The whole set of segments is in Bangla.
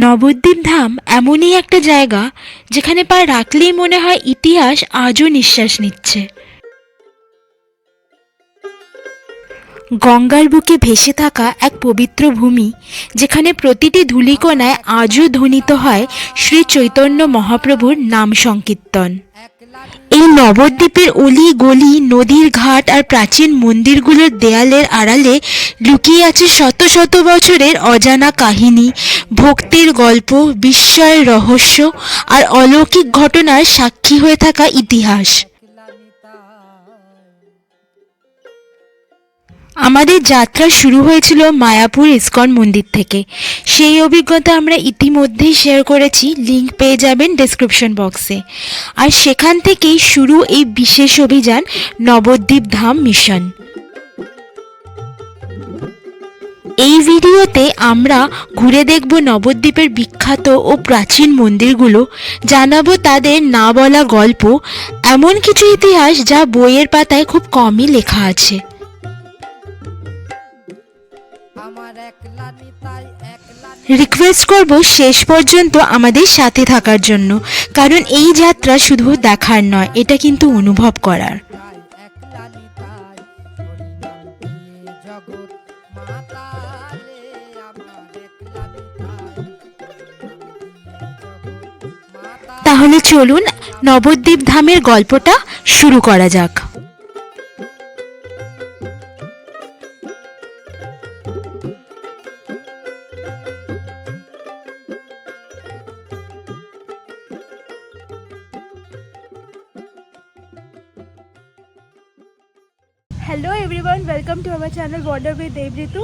নবদ্বীপ ধাম এমনই একটা জায়গা যেখানে পা রাখলেই মনে হয় ইতিহাস আজও নিঃশ্বাস নিচ্ছে। গঙ্গার বুকে ভেসে থাকা এক পবিত্র ভূমি, যেখানে প্রতিটি ধূলিকণায় আজও ধ্বনিত হয় শ্রী চৈতন্য মহাপ্রভুর নাম সংকীর্তন। এই নবদ্বীপের অলি গলি, নদীর ঘাট আর প্রাচীন মন্দিরগুলোর দেয়ালের আড়ালে লুকিয়ে আছে শত শত বছরের অজানা কাহিনী, ভক্তির গল্প, বিস্ময়ের রহস্য আর অলৌকিক ঘটনার সাক্ষী হয়ে থাকা ইতিহাস। আমাদের যাত্রা শুরু হয়েছিল মায়াপুর ইসকন মন্দির থেকে। সেই অভিজ্ঞতা আমরা ইতিমধ্যেই শেয়ার করেছি, লিংক পেয়ে যাবেন ডেসক্রিপশন বক্সে। আর সেখান থেকেই শুরু এই বিশেষ অভিযান নবদ্বীপ ধাম মিশন। এই ভিডিওতে আমরা ঘুরে দেখব নবদ্বীপের বিখ্যাত ও প্রাচীন মন্দিরগুলো, জানাবো তাদের না বলা গল্প, এমন কিছু ইতিহাস যা বইয়ের পাতায় খুব কমই লেখা আছে। রিকোয়েস্ট করব শেষ পর্যন্ত আমাদের সাথে থাকার জন্য, কারণ এই যাত্রা শুধু দেখার নয়, এটা কিন্তু অনুভব করার। তাহলে চলুন নবদ্বীপ ধামের গল্পটা শুরু করা যাক। Hello everyone, welcome to our channel border with Debritu.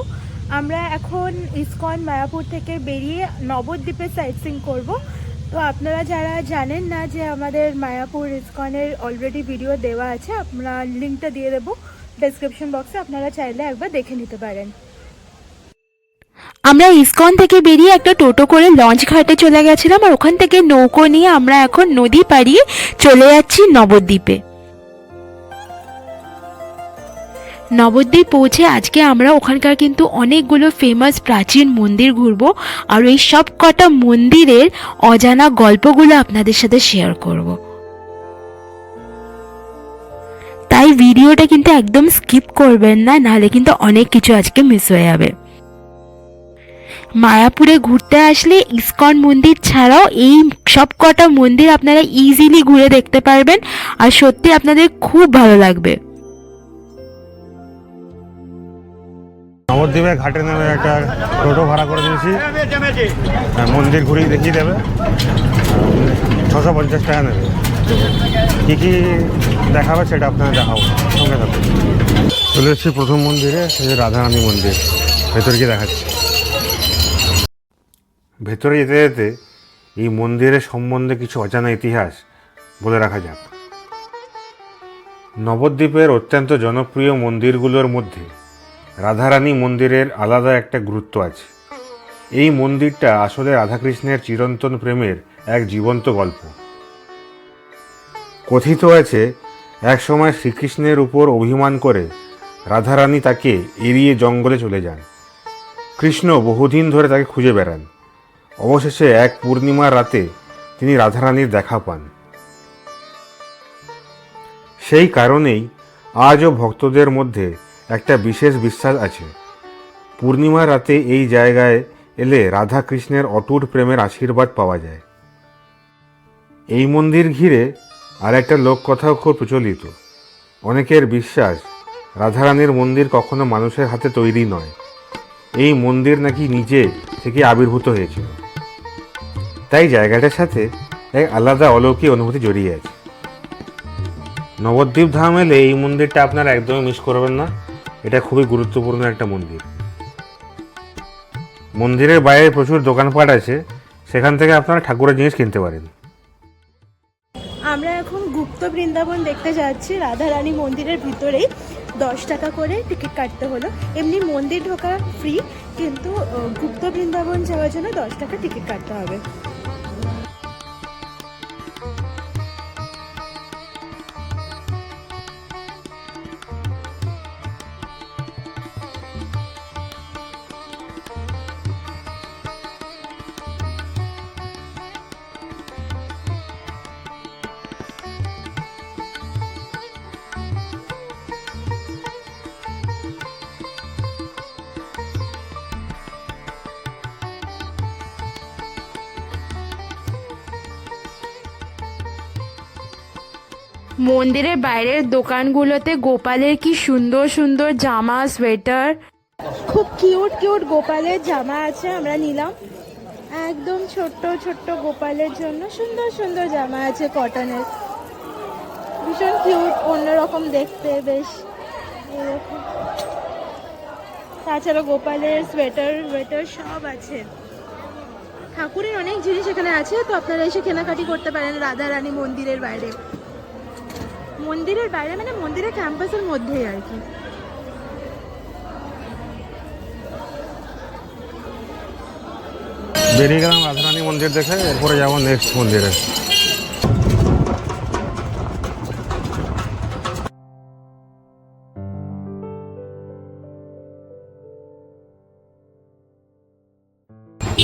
আমরা এখন ইসকন মায়াপুর থেকে বেরিয়ে নবদ্বীপের সাইট সিইং করব। তো আপনারা যারা জানেন না যে আমাদের মায়াপুর ইসকনের অলরেডি ভিডিও দেওয়া আছে, আমরা লিঙ্কটা দিয়ে দেবো ডেসক্রিপশন বক্সে, আপনারা চাইলে একবার দেখে নিতে পারেন। আমরা ইসকন থেকে বেরিয়ে একটা টোটো করে লঞ্চ ঘাটে চলে গেছিলাম, আর ওখান থেকে নৌকো নিয়ে আমরা এখন নদী পাড়িয়ে চলে যাচ্ছি নবদ্বীপে। নবদ্বীপ পৌঁছে আজকে আমরা ওখানকার কিন্তু অনেকগুলো ফেমাস প্রাচীন মন্দির ঘুরবো, আর এই সব কটা মন্দিরের অজানা গল্পগুলো আপনাদের সাথে শেয়ার করব। তাই ভিডিওটা কিন্তু একদম স্কিপ করবেন না, নাহলে কিন্তু অনেক কিছু আজকে মিস হয়ে যাবে। মায়াপুরে ঘুরতে আসলে ইসকন মন্দির ছাড়াও এই সব কটা মন্দির আপনারা ইজিলি ঘুরে দেখতে পারবেন, আর সত্যি আপনাদের খুব ভালো লাগবে। নবদ্বীপের ঘাটে নামে একটা টোটো ভাড়া করে দিয়েছি, মন্দির ঘুরিয়ে দেখিয়ে দেবে, 650 টাকা নেবে। কী কী দেখাবে সেটা আপনারা দেখাবো, সঙ্গে থাকবে। চলে এসেছি প্রথম মন্দিরে, সেই রাধারানী মন্দির। ভেতরে গিয়ে দেখাচ্ছি। ভেতরে যেতে যেতে এই মন্দিরের সম্বন্ধে কিছু অজানা ইতিহাস বলে রাখা যাক। নবদ্বীপের অত্যন্ত জনপ্রিয় মন্দিরগুলোর মধ্যে রাধারানী মন্দিরের আলাদা একটা গুরুত্ব আছে। এই মন্দিরটা আসলে রাধাকৃষ্ণের চিরন্তন প্রেমের এক জীবন্ত গল্প। কথিত আছে, একসময় শ্রীকৃষ্ণের উপর অভিমান করে রাধারানী তাকে এড়িয়ে জঙ্গলে চলে যান। কৃষ্ণ বহুদিন ধরে তাকে খুঁজে বেড়ান। অবশেষে এক পূর্ণিমার রাতে তিনি রাধারানীর দেখা পান। সেই কারণেই আজও ভক্তদের মধ্যে একটা বিশেষ বিশ্বাস আছে, পূর্ণিমার রাতে এই জায়গায় এলে রাধা কৃষ্ণের অটুট প্রেমের আশীর্বাদ পাওয়া যায়। এই মন্দির ঘিরে আর একটা লোককথাও খুব প্রচলিত। অনেকের বিশ্বাস, রাধারানীর মন্দির কখনো মানুষের হাতে তৈরি নয়, এই মন্দির নাকি নিজে থেকে আবির্ভূত হয়েছিল। তাই জায়গাটার সাথে এক আলাদা অলৌকিক অনুভূতি জড়িয়ে আছে। নবদ্বীপ ধাম এলে এই মন্দিরটা আপনারা একদমই মিস করবেন না, এটা খুবই গুরুত্বপূর্ণ একটা মন্দির। মন্দিরের বাইরে প্রচুর দোকানপাট আছে, সেখান থেকে আপনারা ঠাকুরের জিনিস কিনতে পারেন। আমরা এখন গুপ্ত বৃন্দাবন দেখতে যাচ্ছি। রাধারানী মন্দিরের ভিতরেই 10 টাকা করে টিকিট কাটতে হলো। এমনি মন্দির ঢোকা ফ্রি, কিন্তু গুপ্ত বৃন্দাবন যাওয়ার জন্য 10 টাকা টিকিট কাটতে হবে। মন্দিরের বাইরের দোকানগুলোতে গোপালের কি সুন্দর সুন্দর জামা, সোয়েটার, খুব কিউট কিউট গোপালের জামা আছে, আমরা নিলাম। একদম ছোট্ট ছোট্ট গোপালের জন্য সুন্দর সুন্দর জামা আছে কটনের, ভীষণ কিউট, অন্যরকম দেখতে বেশ এরকম। তাছাড়া গোপালের সোয়েটার ওয়েটার সব আছে। ঠাকুরের অনেক জিনিস এখানে আছে, তো আপনারা এসে কেনাকাটি করতে পারেন রাধা রানী মন্দিরের বাইরে। মন্দিরের বাইরে মানে মন্দিরের ক্যাম্পাসের মধ্যেই আর কি। বেরিয়ে গেলাম রাধারানী মন্দির দেখে, এরপরে যাবো নেক্সট মন্দিরে।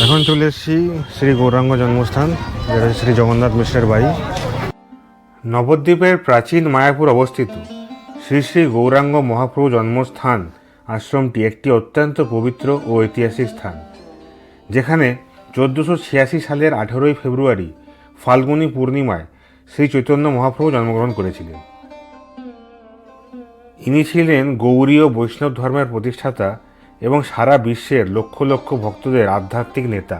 এখন চলে এসেছি শ্রী গৌরাঙ্গ জন্মস্থান, যেটা হচ্ছে শ্রী জগন্নাথ মিশ্রের বাড়ি। নবদ্বীপের প্রাচীন মায়াপুর অবস্থিত শ্রী শ্রী গৌরাঙ্গ মহাপ্রভু জন্মস্থান আশ্রমটি একটি অত্যন্ত পবিত্র ও ঐতিহাসিক স্থান, যেখানে 1486 সালের 18ই ফেব্রুয়ারি ফাল্গুনী পূর্ণিমায় শ্রী চৈতন্য মহাপ্রভু জন্মগ্রহণ করেছিলেন। ইনি ছিলেন গৌড়ীয় বৈষ্ণব ধর্মের প্রতিষ্ঠাতা এবং সারা বিশ্বের লক্ষ লক্ষ ভক্তদের আধ্যাত্মিক নেতা।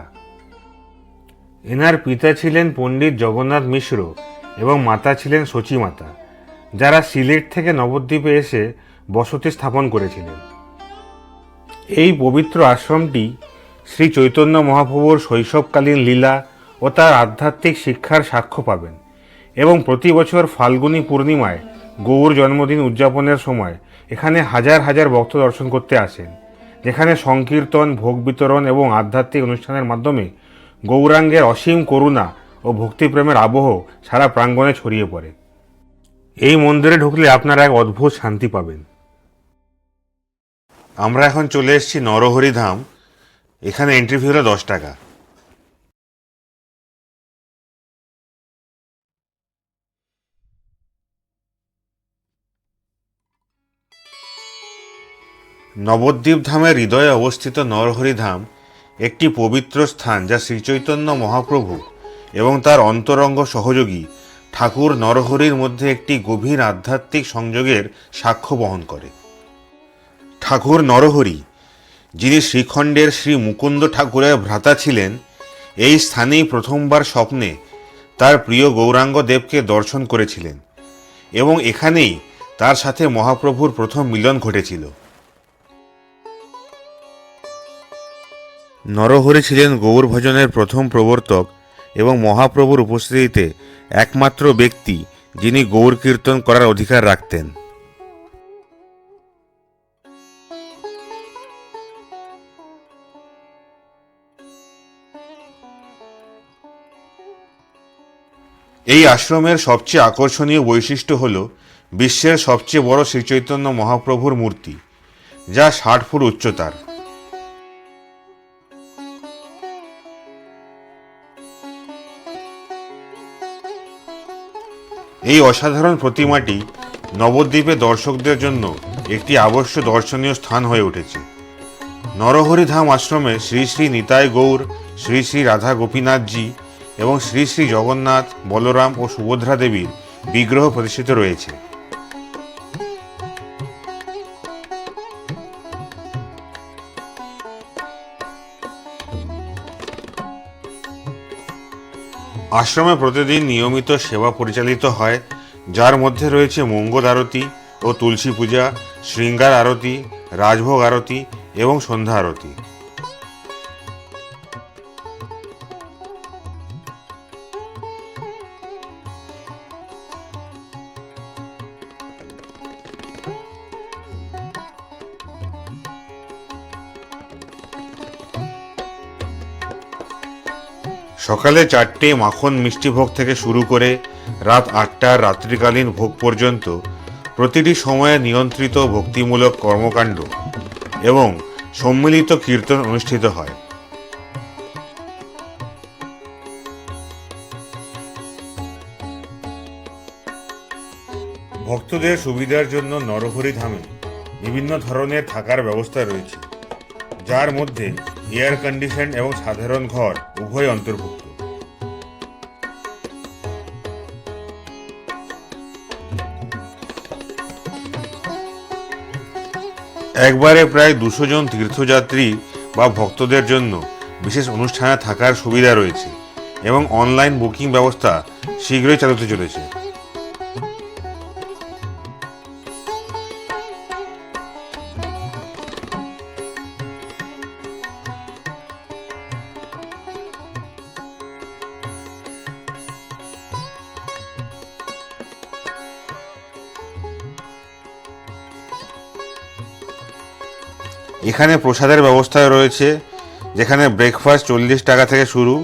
এনার পিতা ছিলেন পণ্ডিত জগন্নাথ মিশ্র এবং মাতা ছিলেন শচী মাতা, যারা সিলেট থেকে নবদ্বীপে এসে বসতি স্থাপন করেছিলেন। এই পবিত্র আশ্রমটি শ্রী চৈতন্য মহাপ্রভুর শৈশবকালীন লীলা ও তার আধ্যাত্মিক শিক্ষার সাক্ষ্য পাবেন, এবং প্রতি বছর ফাল্গুনী পূর্ণিমায় গৌর জন্মদিন উদযাপনের সময় এখানে হাজার হাজার ভক্ত দর্শন করতে আসেন, যেখানে সংকীর্তন, ভোগ বিতরণ এবং আধ্যাত্মিক অনুষ্ঠানের মাধ্যমে গৌরাঙ্গের অসীম করুণা ও ভক্তিপ্রেমের আবহ সারা প্রাঙ্গণে ছড়িয়ে পড়ে। এই মন্দিরে ঢুকলে আপনারা এক অদ্ভুত শান্তি পাবেন। আমরা এখন চলে এসেছি নরহরি ধাম। এখানে এন্ট্রি ফি হলো 10 টাকা। নবদ্বীপ ধামের হৃদয়ে অবস্থিত নরহরি ধাম একটি পবিত্র স্থান, যা শ্রীচৈতন্য মহাপ্রভু এবং তার অন্তরঙ্গ সহযোগী ঠাকুর নরহরির মধ্যে একটি গভীর আধ্যাত্মিক সংযোগের সাক্ষ্য বহন করে। ঠাকুর নরহরি, যিনি শ্রীখণ্ডের শ্রী মুকুন্দ ঠাকুরের ভ্রাতা ছিলেন, এই স্থানেই প্রথমবার স্বপ্নে তার প্রিয় গৌরাঙ্গ দেবকে দর্শন করেছিলেন, এবং এখানেই তার সাথে মহাপ্রভুর প্রথম মিলন ঘটেছিল। নরহরি ছিলেন গৌর ভজনের প্রথম প্রবর্তক এবং মহাপ্রভুর উপস্থিতিতে একমাত্র ব্যক্তি যিনি গৌর কীর্তন করার অধিকার রাখতেন। এই আশ্রমের সবচেয়ে আকর্ষণীয় বৈশিষ্ট্য হল বিশ্বের সবচেয়ে বড় শ্রীচৈতন্য মহাপ্রভুর মূর্তি, যা 60 ফুট উচ্চতার। এই অসাধারণ প্রতিমাটি নবদ্বীপে দর্শকদের জন্য একটি আবশ্যক দর্শনীয় স্থান হয়ে উঠেছে। নরহরি ধাম আশ্রমে শ্রী শ্রী নিতাই গৌর, শ্রী শ্রী রাধা গোপীনাথজি এবং শ্রী শ্রী জগন্নাথ, বলরাম ও সুভদ্রা দেবীর বিগ্রহ প্রতিষ্ঠিত রয়েছে। আশ্রমে প্রতিদিন নিয়মিত সেবা পরিচালিত হয়, যার মধ্যে রয়েছে মঙ্গল আরতি ও তুলসী পূজা, শৃঙ্গার আরতি, রাজভোগ আরতি এবং সন্ধ্যা আরতি। সকালে 4টে মাখন মিষ্টি ভোগ থেকে শুরু করে রাত 8টার রাত্রিকালীন ভোগ পর্যন্ত প্রতিটি সময়ে নিয়ন্ত্রিত ভক্তিমূলক কর্মকাণ্ড এবং সম্মিলিত কীর্তন অনুষ্ঠিত হয়। ভক্তদের সুবিধার জন্য নরহরি ধামে বিভিন্ন ধরনের থাকার ব্যবস্থা রয়েছে, যার মধ্যে এয়ার কন্ডিশন এবং সাধারণ ঘর উভয় অন্তর্ভুক্ত। একবারে প্রায় 200 জন তীর্থযাত্রী বা ভক্তদের জন্য বিশেষ অনুষ্ঠানে থাকার সুবিধা রয়েছে এবং অনলাইন বুকিং ব্যবস্থা শীঘ্রই চালু হতে চলেছে। এখানে প্রসাদের ব্যবস্থা রয়েছে, যেখানে ব্রেকফাস্ট 40 টাকা থেকে শুরু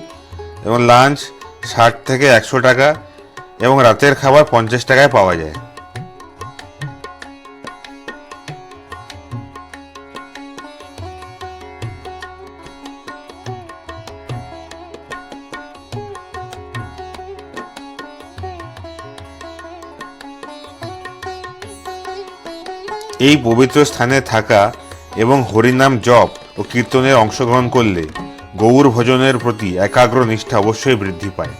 এবং লাঞ্চ 60 থেকে 100 টাকা এবং রাতের খাবার 50 টাকায় পাওয়া যায়। এই পবিত্র স্থানে থাকা এবং হরিনাম জপ ও কীর্তনের অংশগ্রহণ করলে গৌর ভজনের প্রতি একাগ্র নিষ্ঠা অবশ্যই বৃদ্ধি পায়।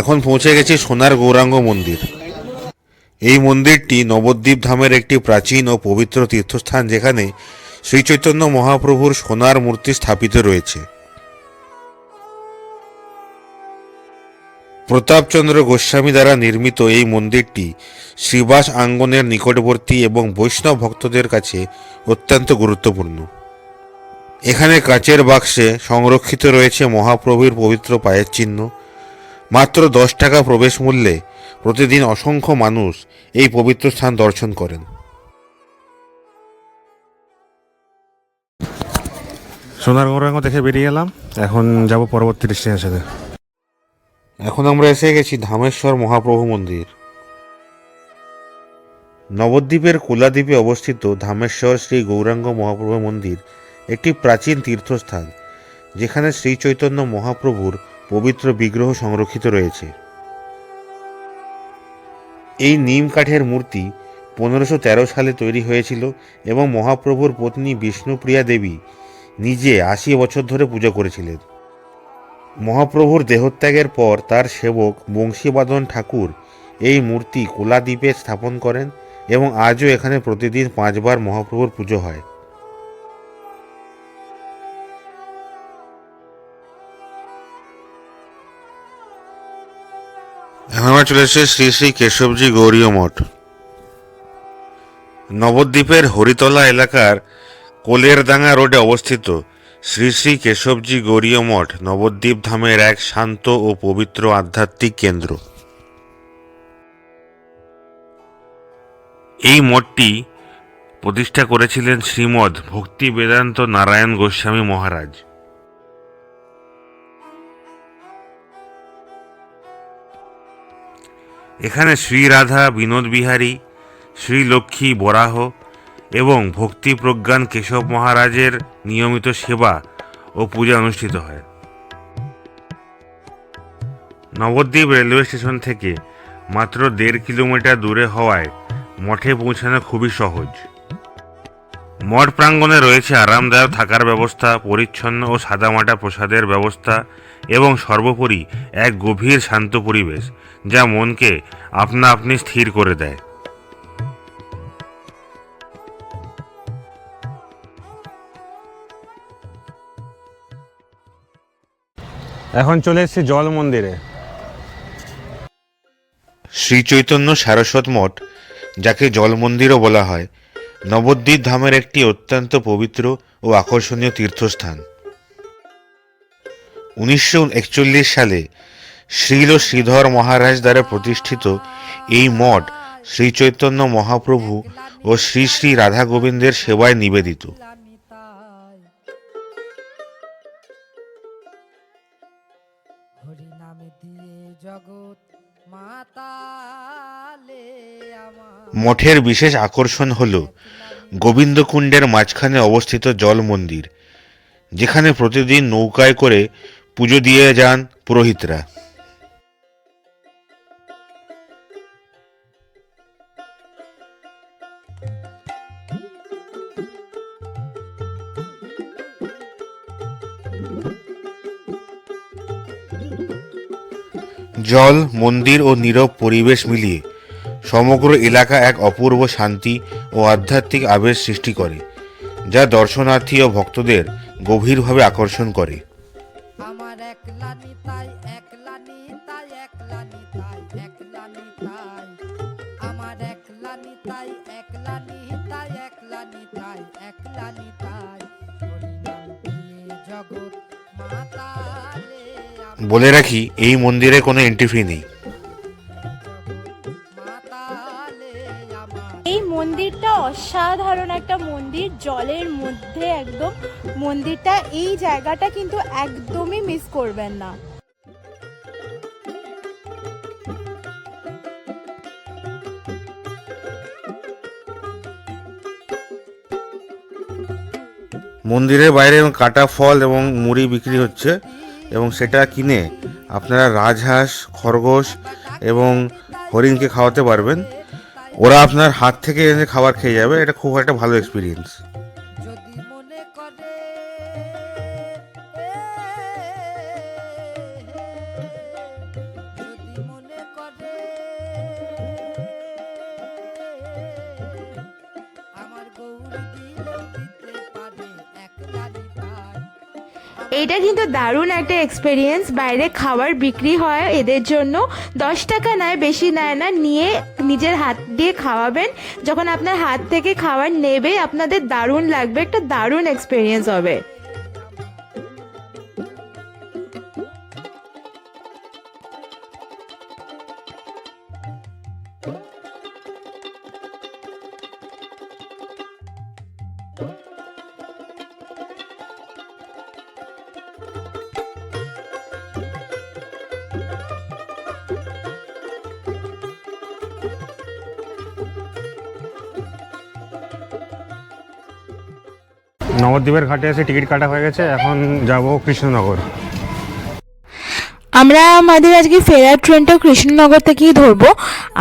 এখন পৌঁছে গেছি সোনার গৌরাঙ্গ মন্দির। এই মন্দিরটি নবদ্বীপ ধামের একটি প্রাচীন ও পবিত্র তীর্থস্থান, যেখানে শ্রীচৈতন্য মহাপ্রভুর সোনার মূর্তি স্থাপিত রয়েছে। প্রতাপচন্দ্র গোস্বামী দ্বারা নির্মিত এই মন্দিরটি শ্রীবাস আঙ্গনের নিকটবর্তী এবং বৈষ্ণব ভক্তদের কাছে অত্যন্ত গুরুত্বপূর্ণ। এখানে কাচের বাক্সে সংরক্ষিত রয়েছে মহাপ্রভুর পবিত্র পায়ের চিহ্ন। মাত্র 10 টাকা প্রবেশ মূল্যে প্রতিদিন অসংখ্য মানুষ এই পবিত্র স্থান দর্শন করেন। সোনার গৌরাঙ্গ দেখে বেরিয়ে এলাম, এখন যাব পরবর্তী ডেস্টিনেশনে। এখন আমরা এসে গেছি ধামেশ্বর মহাপ্রভু মন্দির। নবদ্বীপের কোলাদ্বীপে অবস্থিত ধামেশ্বর শ্রী গৌরাঙ্গ মহাপ্রভু মন্দির একটি প্রাচীন তীর্থস্থান, যেখানে শ্রী চৈতন্য মহাপ্রভুর পবিত্র বিগ্রহ সংরক্ষিত রয়েছে। এই নিম কাঠের মূর্তি 1513 সালে তৈরি হয়েছিল এবং মহাপ্রভুর পত্নী বিষ্ণুপ্রিয়া দেবী নিজে 80 বছর ধরে পুজো করেছিলেন। মহাপ্রভুর দেহত্যাগের পর তার সেবক বংশীবাদন ঠাকুর এই মূর্তি কোলাদ্বীপে স্থাপন করেন এবং আজও এখানে প্রতিদিন 5 বার মহাপ্রভুর পুজো হয়। এখন আমরা চলে এসেছি শ্রী শ্রী কেশবজি গৌরীয় মঠ। নবদ্বীপের হরিতলা এলাকার কোলেরডাঙ্গা রোডে অবস্থিত শ্রী শ্রী কেশবজি গৌরীয় মঠ নবদ্বীপ ধামের এক শান্ত ও পবিত্র আধ্যাত্মিক কেন্দ্র। এই মঠটি প্রতিষ্ঠা করেছিলেন শ্রীমৎ ভক্তি বেদান্ত নারায়ণ গোস্বামী মহারাজ। এখানে শ্রী রাধা বিনোদ বিহারী, শ্রী লক্ষ্মী বরাহ এবং ভক্তি প্রজ্ঞান কেশব মহারাজের নিয়মিত সেবা ও পূজা অনুষ্ঠিত হয়। নবদ্বীপ রেলওয়ে স্টেশন থেকে মাত্র 1.5 কিলোমিটার দূরে হওয়ায় মঠে পৌঁছানো খুবই সহজ। মঠ প্রাঙ্গণে রয়েছে আরামদায়ক থাকার ব্যবস্থা, পরিচ্ছন্ন ও সাদামাটা প্রসাদের ব্যবস্থা এবং সর্বোপরি এক গভীর শান্ত পরিবেশ, যা মনকে আপনা আপনি স্থির করে দেয়। এখন চলে এসেছি জল মন্দিরে। শ্রী চৈতন্য সারস্বত মঠ, যাকে জল মন্দিরও বলা হয়, নবদ্বীপ ধামের একটি অত্যন্ত পবিত্র ও আকর্ষণীয় তীর্থস্থান। 1941 সালে শ্রীল শ্রীধর মহারাজ দ্বারা প্রতিষ্ঠিত এই মঠ শ্রী চৈতন্য মহাপ্রভু ও শ্রী শ্রী রাধা গোবিন্দের সেবায় নিবেদিত। হরি নামে দিয়ে জগৎ মঠের বিশেষ আকর্ষণ হল গোবিন্দকুণ্ডের মাঝখানে অবস্থিত জল মন্দির, যেখানে প্রতিদিন নৌকায় করে পুজো দিয়ে যান পুরোহিতরা। জল, মন্দির ও নীরব পরিবেশ মিলিয়ে সমগ্র এলাকা এক অপূর্ব শান্তি ও আধ্যাত্মিক আবেশ সৃষ্টি করে, যা দর্শনার্থী ও ভক্তদের গভীরভাবে আকর্ষণ করে। আমার একলা নিতাই, একলা নিতাই, একলা নিতাই, একলা নিতাই, আমার একলা নিতাই, একলা নিতাই, একলা নিতাই, একলা নিতাই, হরিনাম দিয়ে জগৎ মাতালে। বলে রাখি, এই মন্দিরে কোনো এন্ট্রি ফি নেই। এই মন্দিরটা অসাধারণ একটা মন্দির, জলের মধ্যে একদম মন্দিরটা। এই জায়গাটা কিন্তু একদমই মিস করবেন না। মন্দিরের বাইরে কাটা ফল এবং মুড়ি বিক্রি হচ্ছে, এবং সেটা কিনে আপনারা রাজহাঁস, খরগোশ এবং হরিণকে খাওয়াতে পারবেন। ওরা আপনার হাত থেকে এনে খাবার খেয়ে যাবে। এটা খুব একটা ভালো এক্সপিরিয়েন্স। যদি মনে করে যদি মনে করে আমার গৌর দিতে পারে একলা নিতাই। এটা কিন্তু দারুণ একটা এক্সপিরিয়েন্স। বাইরে খাবার বিক্রি হয় এদের জন্য, 10 টাকা নেয়, বেশি নেয় না। নিয়ে নিজের হাত দিয়ে খাওয়াবেন। যখন আপনার হাত থেকে খাবার নেবে আপনাদের দারুণ লাগবে, একটা দারুণ এক্সপিরিয়েন্স হবে। নবদ্বীপের ঘাটে এসে টিকিট কাটা হয়ে গেছে, এখন যাব কৃষ্ণনগর। আমরা আমাদের আজকে ফেরার ট্রেনটা কৃষ্ণনগর থেকেই ধরবো।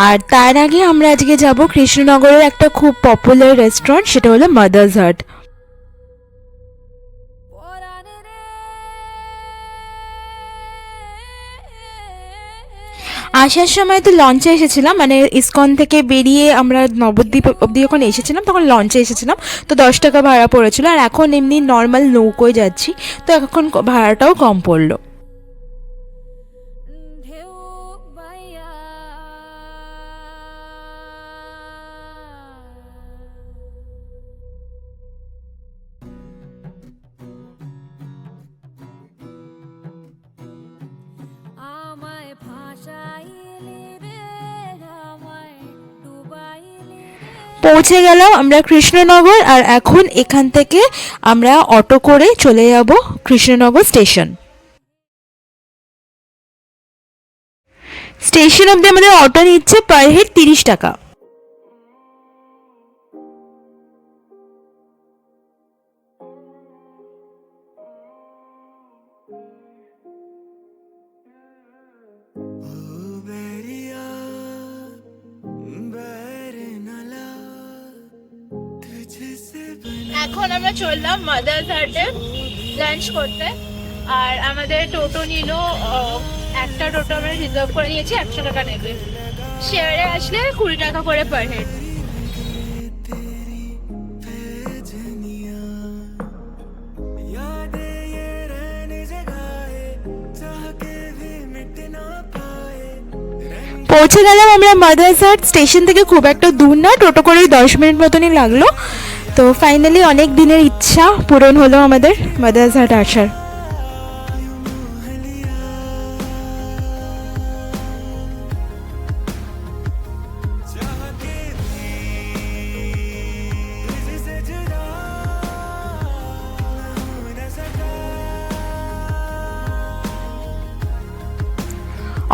আর তার আগে আমরা আজকে যাব কৃষ্ণনগরের একটা খুব পপুলার রেস্টুরেন্ট, সেটা হলো মাদার্স হাট। আসার সময় তো লঞ্চে এসেছিলাম, মানে ইসকন থেকে বেরিয়ে আমরা নবদ্বীপ অবধি যখন এসেছিলাম তখন লঞ্চে এসেছিলাম, তো 10 টাকা ভাড়া পড়েছিল। আর এখন এমনি নর্মাল নৌকোয় যাচ্ছি, তো এখন ভাড়াটাও কম পড়লো। ঢেউ বাইয়া আমায় ভাসাইলি রে, আমায় ডুবাইলি রে। পৌঁছে গেলাম আমরা কৃষ্ণনগর। আর এখন এখান থেকে আমরা অটো করে চলে যাব কৃষ্ণনগর স্টেশন। স্টেশন অবধি আমাদের অটো নিচ্ছে পার হেড 30 টাকা। এখন আমরা চললাম মাদার্স হাটে লাঞ্চ করতে। আর আমাদের টোটো নিল, একটা টোটো আমরা রিজার্ভ করে নিয়েছি, 100 টাকা নেবে। শেয়ারে আসলে 20 টাকা করে পার হেড। পৌঁছে গেলাম আমরা মাদার্স হাট। স্টেশন থেকে খুব একটা দূর না, টোটো করেই 10 মিনিট মতনই লাগলো। তো ফাইনালি অনেক দিনের ইচ্ছা পূরণ হলো আমাদের মাদার্স হাট আসার।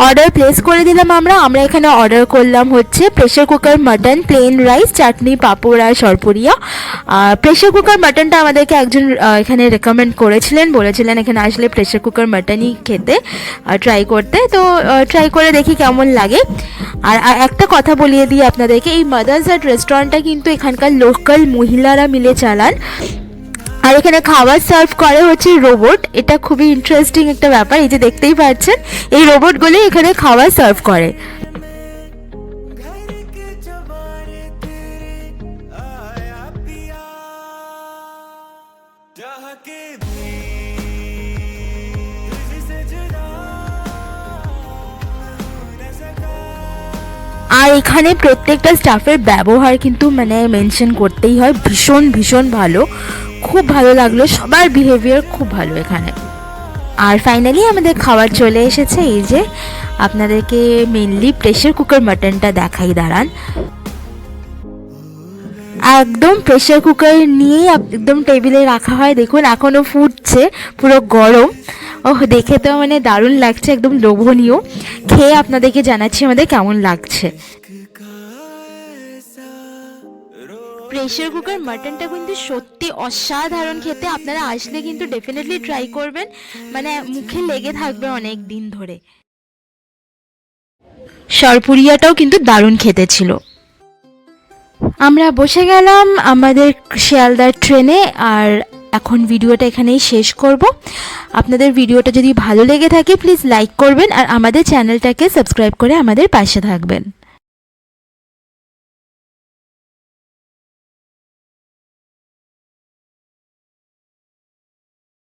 অর্ডার প্লেস করে দিলাম আমরা এখানে অর্ডার করলাম হচ্ছে pressure cooker mutton, plain rice, চাটনি, পাঁপড় আর সরপুরিয়া। প্রেশার কুকার মাটনটা আমাদেরকে একজন এখানে রেকমেন্ড করেছিলেন, বলেছিলেন এখানে আসলে প্রেশার কুকার মাটনই খেতে, ট্রাই করতে। তো ট্রাই করে দেখি কেমন লাগে। আর একটা কথা বলিয়ে দিই আপনাদেরকে, এই মাদার্স হাট রেস্টুরেন্টটা কিন্তু এখানকার লোকাল মহিলারা মিলে চালান। আর এখানে খাবার সার্ভ করে হচ্ছে রোবট। এটা খুবই ইন্টারেস্টিং একটা ব্যাপার। এই যে দেখতেই পাচ্ছেন, এই রোবটগুলি এখানে খাবার সার্ভ করে। আর এখানে প্রত্যেকটা স্টাফের ব্যবহার কিন্তু মানে মেনশন করতেই হয়, ভীষণ ভীষণ ভালো, খুব ভালো লাগলো, সবার বিহেভিয়ার খুব ভালো এখানে। আর ফাইনালি আমাদের খাবার চলে এসেছে। এই যে আপনাদেরকে মেনলি প্রেশার কুকার মাটনটা দেখাই, দাঁড়ান। একদম প্রেশার কুকার নিয়েই একদম টেবিলে রাখা হয়। দেখুন এখনও ফুটছে, পুরো গরম। ওহ, দেখে তো মানে দারুণ লাগছে, একদম লোভনীয়। খেয়ে আপনাদেরকে জানাচ্ছি আমাদের কেমন লাগছে। প্রেশার কুকার মাটনটা কিন্তু সত্যি অসাধারণ খেতে। আপনারা আসলে কিন্তু ডেফিনেটলি ট্রাই করবেন, মানে মুখে লেগে থাকবে অনেক দিন ধরে। সরপুরিয়াটাও কিন্তু দারুণ খেতে ছিল। আমরা বসে গেলাম আমাদের শিয়ালদার ট্রেনে। আর এখন ভিডিওটা এখানেই শেষ করব। আপনাদের ভিডিওটা যদি ভালো লেগে থাকে প্লিজ লাইক করবেন আর আমাদের চ্যানেলটাকে সাবস্ক্রাইব করে আমাদের পাশে থাকবেন।